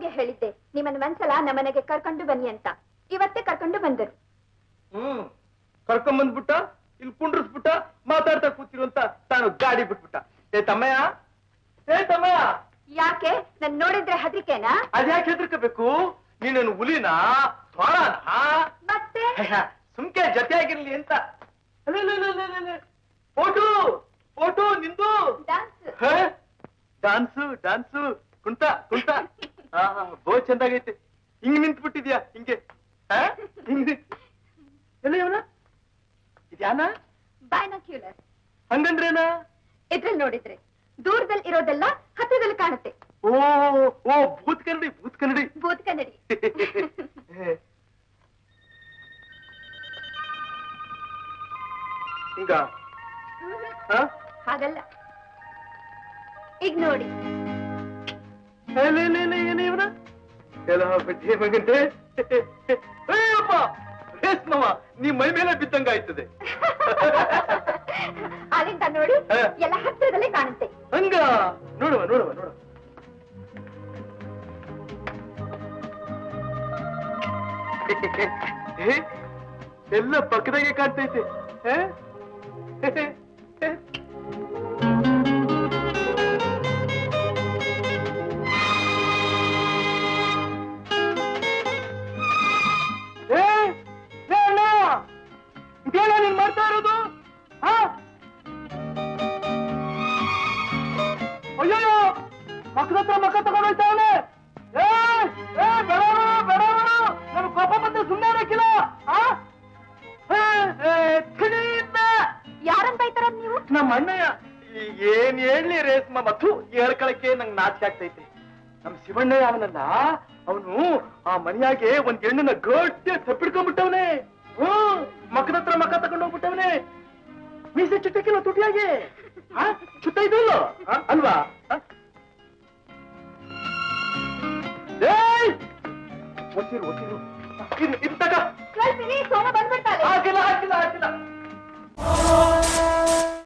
ಅವರಿಗೆ ಹೇಳಿದ್ದೆ ನಿಮ್ಮನ್ನ ಒಂದ್ಸಲ ನಮ್ಮನೆಗೆ ಕರ್ಕೊಂಡು ಬನ್ನಿ ಅಂತ. ಇವತ್ತೇ ಕರ್ಕೊಂಡು ಬಂದರು. ಕರ್ಕೊಂಡ್ ಬಂದ್ಬಿಟ್ಟ, ಇಲ್ಲಿ ಕುಂಡ್ರಿಸ್ಬಿಟ್ಟ, ಮಾತಾಡ್ತಾ ಕೂತಿರುವಂತ ತಾನು ಗಾಡಿ ಬಿಟ್ಬಿಟ್ಟ. ಏ ತಮ್ಮಯ್ಯ, ಏ ತಮ್ಮಯ್ಯ. ಯಾಕೆ ನನ್ ನೋಡಿದ್ರೆ ಹೆದರಿಕೆನಾ? ಅದ್ಯಾಕೆ ಹೆದರ್ಕಬೇಕು? ನೀನೇನು ಹುಲಿನ ಸೋಳನ? ಮತ್ತೆ ಸುಮ್ಕೆ ಜೊತೆಯಾಗಿರ್ಲಿ ಅಂತ. ಫೋಟೋ ಫೋಟೋ ನಿಂದು. ಡಾನ್ಸು ಡಾನ್ಸು ಕುಂಟ ಕುಂಟ ಬಹು ಚಂದಾಗೈತೆ. ಹಿಂಗ್ ನಿಂತ್ಬಿಟ್ಟಿದ್ಯಾ ಹಿಂಗೆ ಎಲ್ಲ ಇವನ ಇದ್ಯಾನ? ಬೈನಾಕ್ಯುಲರ್. ಹಂಗಂದ್ರೇನ? ಇದ್ರಲ್ಲಿ ನೋಡಿದ್ರೆ ದೂರದಲ್ಲಿ ಇರೋದೆಲ್ಲ ಹತ್ತಿರದಲ್ಲಿ ಕಾಣುತ್ತೆ. ಓ ಓ ಭೂತ್ ಕನ್ನಡಿ ಭೂತ್ ಕನ್ನಡಿ ಭೂತ್ ಕನ್ನಡಿ. ಹಿಂಗ ಹಾಗಲ್ಲ, ಈಗ ನೋಡಿ. ಏನ ಇವನ ಎಲ್ಲ ಬಡ್ಡಿ ಮಗಂತೆ. ಅಯ್ಯಪ್ಪ ರೇಸ್ಮವ, ನೀ ಮೈ ಮೇಲೆ ಬಿದ್ದಂಗ ಆಯ್ತದೆ. ಅಲ್ಲಿಂದ ನೋಡಿ ಎಲ್ಲ ಹತ್ತಿರದಲ್ಲೇ ಕಾಣುತ್ತೆ. ಹಂಗ ನೋಡುವ ನೋಡುವ ನೋಡುವ. ಎಲ್ಲ ಪಕ್ಕದಾಗೆ ಕಾಣ್ತೈತೆ. ಇದೇನ ನೀನ್ ಮಾಡ್ತಾ ಇರೋದು? ಅಯ್ಯೋ ಮಕ್ಕಳ ಹತ್ರ ಮಕ್ಕ ತಗೊಂಡು ಹೋಗ್ತಾವನೆ. ನನ್ ಕೋಪ ಬಂದು ಸುಮ್ಮನೆ ಇರಕ್ಕಿಲ್ಲ. ಯಾರಂತ ಬೈತಾರ ನೀವು? ನಮ್ಮ ಅಣ್ಣಯ್ಯ. ಏನ್ ಹೇಳಿ ರೇಸ್ಮ ಮತ್ತು ಹೇಳ್ಕೊಳಕ್ಕೆ ನಂಗೆ ನಾಚಿಕೆ ಆಗ್ತೈತೆ. ನಮ್ ಶಿವಣ್ಣಯ್ಯ ಅವನಲ್ಲ, ಅವನು ಆ ಮನೆಯಾಗೆ ಒಂದ್ ಹೆಣ್ಣನ ಗಟ್ಟಿ ತಪ್ಪಿಡ್ಕೊಂಡ್ಬಿಟ್ಟವನೆ. ಮಕ್ಕದ ಹತ್ರ ಮಕ್ಕ ತಗೊಂಡು ಹೋಗ್ಬಿಟ್ಟವನೆ. ಮೀಸೆ ಚುಟ್ಟಕ್ಕಿಲ್ಲ ತುಟಿಯಾಗೆ. ಚುತ್ತ ಇದಲ್ಲ ಅಲ್ವಾ? ಒಸಿರು ಒಸಿರು ಇರ್ತಕ ಸೋಮ ಬಂದ್ಬಿಡ್ತಾರೆ. ಹಾಕಿಲ್ಲ ಹಾಕಿಲ್ಲ ಹಾಕಿಲ್ಲ.